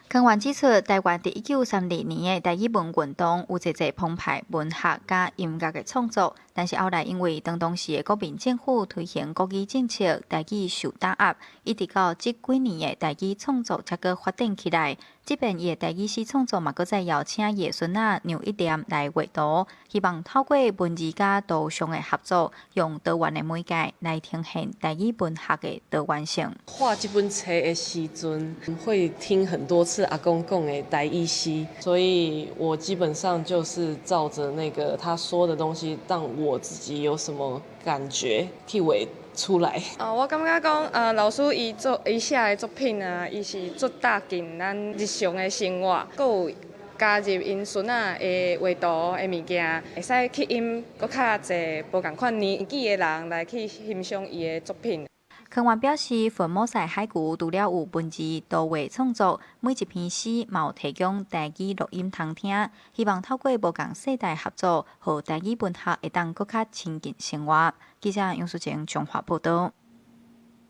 康源指出，台湾伫1932年的台语文运动有一澎湃文学甲音乐的创作，但是后来因为当时的国民政府推行国语政策，台语受打压，一直到这几年的台语创作才个发展起来。即便伊的台语诗创作嘛，搁再邀请爷孙仔牛一念来画图，希望透过文字甲图像的合作，用多元的媒介来呈现台语文学的多元性。画这本册的时阵，会听很多次阿公讲的台语诗，所以我基本上就是照着那个他说的东西，让我自己有什么感觉去画出来。我感觉讲，老师伊写的作品啊，伊是做搭近咱日常的生活，佮有加入因孙仔的画图的物件，会使吸引佮较侪无共款年纪的人来去欣赏伊的作品。康源表示，福尔摩赛海牛除了有文字、图画创作，每一篇诗嘛有提供台语录音通听，希望透过无共世代合作，和台语文学会当更较亲近生活。记者杨淑晴综合报道。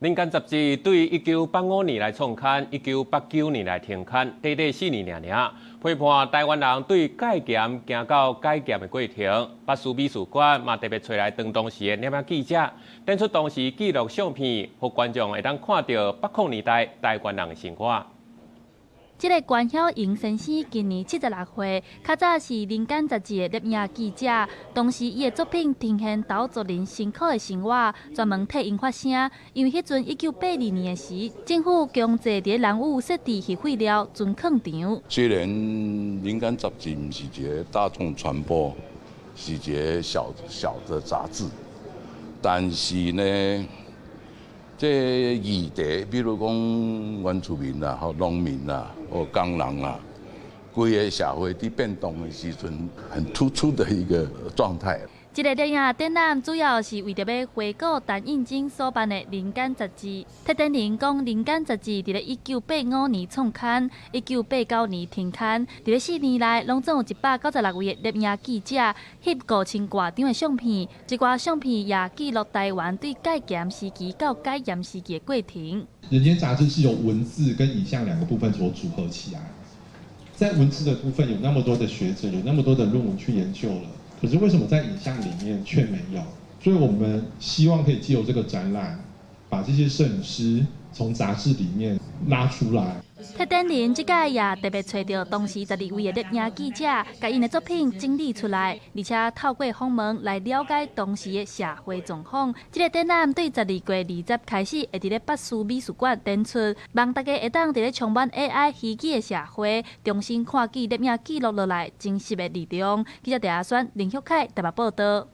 《人间》杂志对1985年来创刊，1989年来停刊，短短4年尔，陪伴台湾人对戒严行到戒严的过程。北师美术馆嘛特别找来当时的摄影记者，展出当时记录相片，让观众会当看到80年代台湾人的生活。这个关晓莹先生今年76岁，较早是《人间》杂志的摄影记者。当时伊的作品呈现岛族人辛苦的生活，专门替因发声。因为迄阵1982年的时，政府强制伫人物设置去废了准坑场。虽然《人间》杂志不是一个大众传播，是一个小的杂志，但是呢，这议题，比如讲原住民啦、和农民啦、或工人啦，规个社会伫变动的时阵，很突出的一个状态。这个摄影展览主要是为着要回顾陈映真所办的《人间》杂志。特点人讲，《人间》杂志伫咧1985年创刊，1989年停刊，伫咧4年来，拢总有196位的摄影记者翕5000多张的相片，这寡相片也记录台湾对戒严时期到戒严时期的过程。《人间》杂志是由文字跟影像2个部分所组合起来，在文字的部分有那么多的学者，有那么多的论文去研究了。可是为什么在影像里面却没有？所以我们希望可以藉由这个展览，把这些摄影师从杂志里面拉出来。特点人这届也特别找到当时12位的摄影记者，把因的作品整理出来，而且透过访问来了解当时的社会状况。这个展览对12月20开始会伫咧北师美术馆展出，望大家会当伫咧充满 AI 虚拟的社会，重新看见摄影记录落来真实的内容。记者陈阿选、林旭凯台北报道。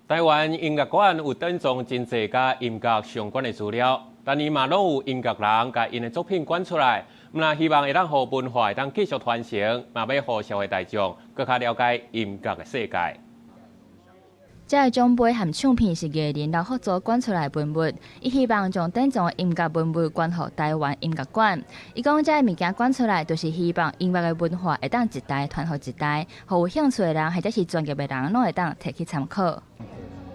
台湾音乐馆有珍藏真侪甲音乐相关的资料，但伊嘛拢有音乐人甲因的作品馆出来，那希望会当互文化会当继续传承，嘛要互社会大众更加了解音乐的世界。这个奖杯和唱片是艺人老合作管出来的文物，伊希望将典藏的音乐文物捐予台湾音乐馆。伊讲这个物件捐出来，就是希望音乐的文化会当一代传予一代，互有兴趣的人或者是专业的人，拢会当摕去参考。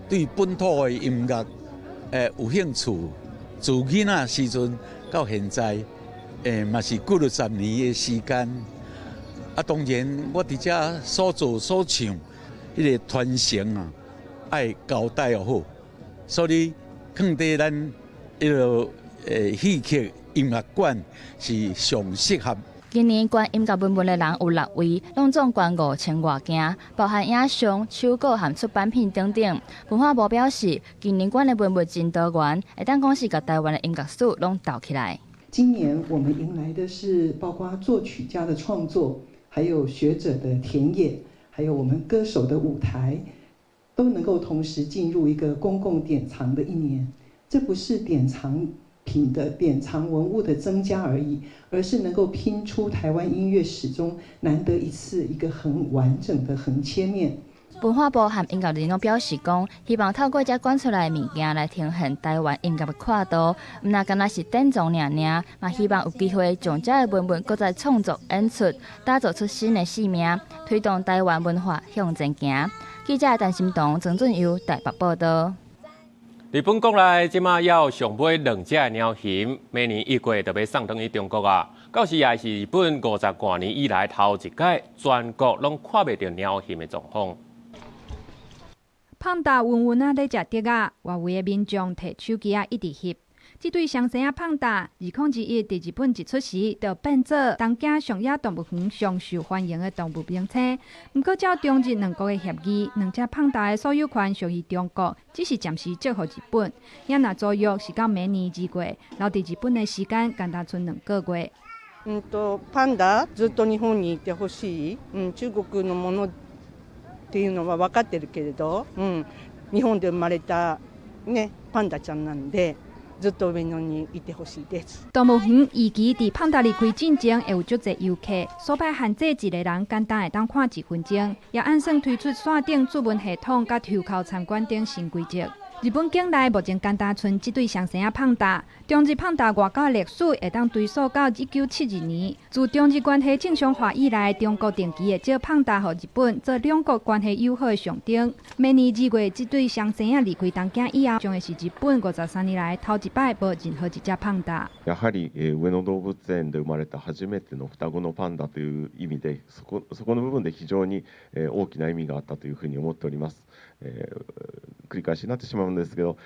对本土的音乐，有兴趣，自囡仔时阵到现在，嘛是过了10年的时间。啊，当然我伫遮所做所唱，迄个传承啊，爱交代又好，所以放伫咱迄个戏曲音乐馆是上适合。今年捐音乐文物的人有6位，拢总捐5000多件，包含影像、手稿和出版品等等。文化部表示，今年捐的文物真多元，会当讲是甲台湾的音乐史拢斗起来。今年我们迎来的是包括作曲家的创作，还有学者的田野，还有我们歌手的舞台，都能够同时进入一个公共典藏的一年。这不是典藏品的典藏文物的增加而已，而是能够拼出台湾音乐史中难得一次一个很完整的横切面。文化部和音乐人拢表示讲，希望透过这管出来的物件来呈现台湾音乐的跨度，唔那敢若是典藏尔，嘛希望有机会将这个文物搁再创作演出，打造出新的生命，推动台湾文化向前行。记者陈心彤、曾俊佑台北报道。日本国内即马要上买2只鸟禽，每年1月就要送回去中国啊。到时也是日本50多年以来头一届全国拢看袂到鸟禽的状况。胖达稳稳啊在食竹啊，外围的民众摕手机啊一直翕。这对双生啊胖达，2021伫日本一出世，就变做东京上野动物园上受欢迎的动物名称。不过，照中日两国的协议，2只胖达的所有权属于中国，只是暂时借予日本。也若租约是到明年2月，留伫日本的时間敢若剩2個月。パンダずっと日本にいてほしい。中国のものっていうのは分かってるけれど、日本で生まれたねパンダちゃんなんで。ずっと上野にいてほしいです。动物园预期伫胖达离开进前会有足侪游客，所排限制一个人简单会当看1分钟，也按算推出线顶注文系统甲抽考参观等新规则。日本境内目前简单剩这对双生啊胖达，中日胖达外交历史会当追溯到1972年。自中日关系正常化以来，中国定期会借胖达予日本做两国关系友好的象征。明年2月，这对双生啊离开东京以后，将会是日本53年来頭一擺無任何一隻胖達。やはり、上野動物園で生まれた初めての双子のパンダという意味で、そこの部分で非常に、大きな意味があったというふうに思っております。繰り返しになってしまうんですけど、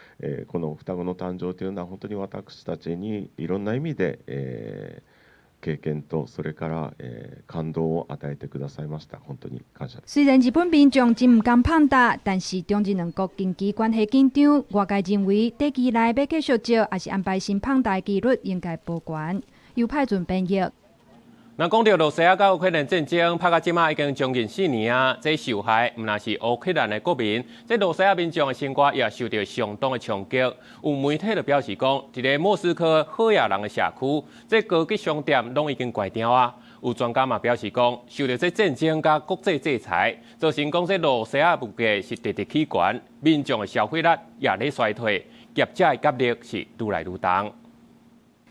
この双子の誕生というのは本当に私たちにいろんな意味で、経験とそれから、感動を与えてくださいました。本当に感謝。虽然日本民众真唔甘胖達，但是中日兩國近期關係緊張，外界認為短期內要繼續招，還是安排新胖達機率應該保懸。由派準編譯。那讲到羅西亞甲烏克蘭戰爭，拍到即馬已經將近4年啊！這受害唔那是烏克蘭的國民，這羅西亞民眾的生活也受到相當的衝擊。有媒體就表示講，一個莫斯科好野人的社區，這高級商店攏已經關掉啊！有專家嘛表示講，受到這戰爭甲國際制裁，造成講這羅西亞物價是直直起懸，民眾的消費力也在衰退，業者的壓力是愈來愈重。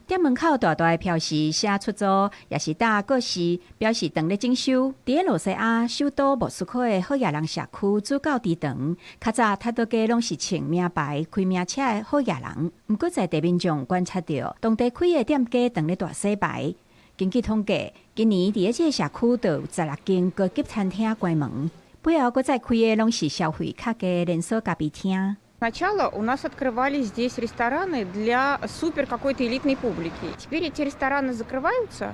店門口大大的標示寫出租，也是打告示，表示當咧徵收。佇羅西亞首都莫斯科的好野人社區主教祠堂，較早太多家攏是穿名牌、開名車的好野人。毋過在地民眾觀察到，當地開的店家當咧大洗牌。根據統計，今年佇這個社區就有16間高級餐廳關門，背後閣再開的攏是消費較低的連鎖咖啡廳。Сначала у нас открывались здесь рестораны для супер какой-то элитной публики. Теперь эти рестораны закрываются,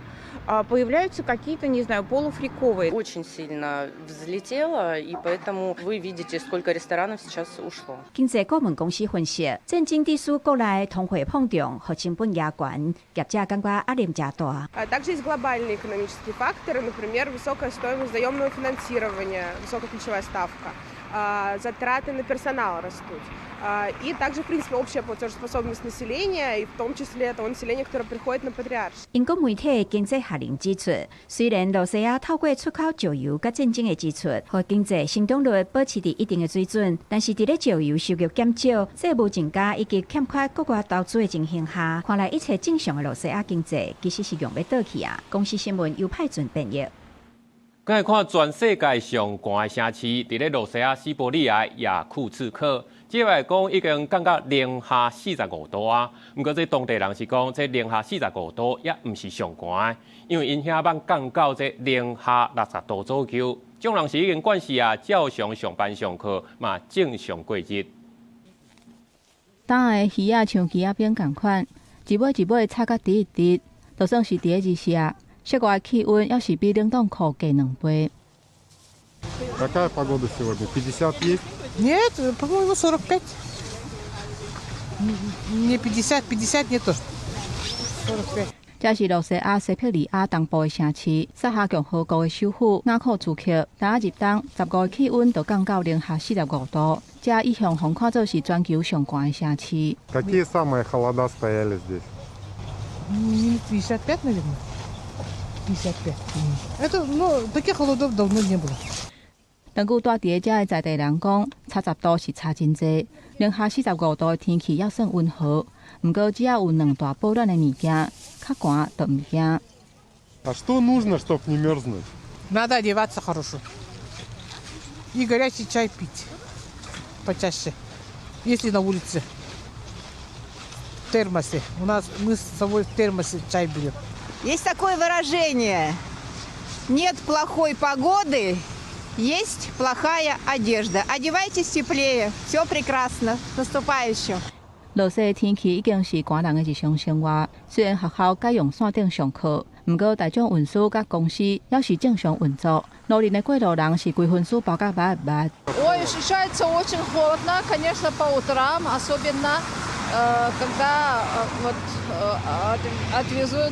появляются какие-то, не знаю, полуфриковые. Очень сильно взлетело, и поэтому вы видите, сколько ресторанов сейчас ушло. 經濟顧問公司分析，戰爭地區國內通貨膨脹和成本壓懸，業者感覺壓力較大。Также есть глобальные экономические факторы, например, высокая стоимость заемного финансирования, высокая ключевая ставка. Затраты на персонал растут. И также, в принципе, общая платежеспособность населения, и в том числе того населения, которое приходит на патриаршие. 英國媒體經濟學人指出，雖然羅西亞透過出口石油甲戰爭的支出，和經濟成長率保持喺一定的水準，但是伫咧石油收入減少、債務增加以及欠缺國外投資的情形下，看來一切正常的羅西亞經濟其實是用要倒去啊。公司新聞由派準編譯。剛才看全世界上寒的城市，伫咧羅西亞西伯利亞雅庫茨克，即來講已經降到零下45度啊。不過，這當地人是講，這零下45度也唔是上寒，因為因遐捌降到這零下60度左右。種人是已經慣勢啊，照常上班上課嘛，正常過日。當個魚啊，像魚仔邊共款，一尾一尾插甲滴一滴，就算是佇日下。室外氣溫要是比冷凍庫低2倍。Какая погода сегодня? 50 есть? Нет, по-моему, 45. Не 50, 50 нету. 45. 这是洛西亚西佩里亚东部的城市，萨哈共和国的首府雅库祖克。当入冬，15日气温就降到零下45度，这一向被看作是全球上高的城市。Какие самые холода стояли здесь? 55, наверное. 55. Это, ну, таких холодов давно не было. 根据住伫遮的在地人讲，差10度是差真济，零下45度的天气还算温和。不过只要有2大保暖的物件，较寒就唔惊。А что нужно, чтобы не мерзнуть? Надо одеваться хорошо. И горячий чай пить почаще. Если на улице. В термосе. Мы с собой в термосе чай берем. Есть такое выражение. Нет плохой погоды, есть плохая одежда. Одевайтесь теплее. Все прекрасно. С наступающим. 落雪的天气已经是寒人的日常生活。虽然学校改用线顶上课，不过大众运输甲公司也是正常运作。路人的过路人是规分书包甲密密。Ой, ощущается очень холодно, конечно, по утрам, особенно когда вот отвезу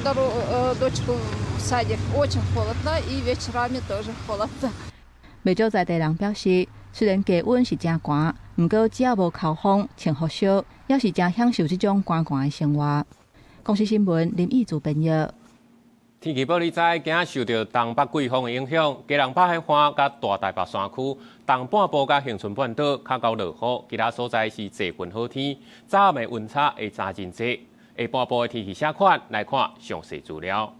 дочку в садик. Очень холодно, и вечерами тоже холодно. 袂少在地人表示，虽然低温是真寒，不过只要无扣风、穿雨袖，也是真享受这种寒寒的生活。公司新闻林义祖编译。天气报你知，今仔受到东北季风的影响，基隆北海岸甲大台北山区、东半部甲恒春半岛较高落雨，其他所在是侪云好天。早暗的温差会差真济。下半部的天气写款来看详细资料。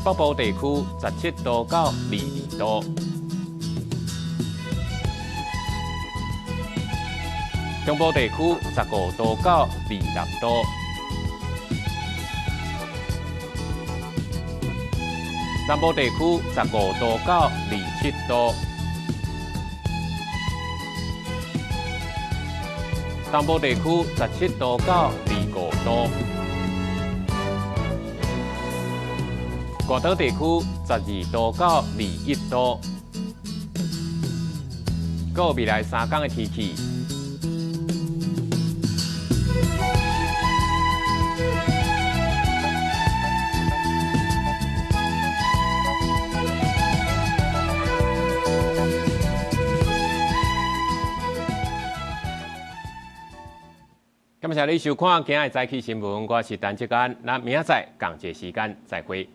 北部地区17度到22度，中部地区15度到26度，南部地区15度到27度，东部地区17度到25度。高岛地区12度到21度，还有未来3天的天气。感谢你收看今日早起新闻，我是陈志干，咱明仔载同一时间再会。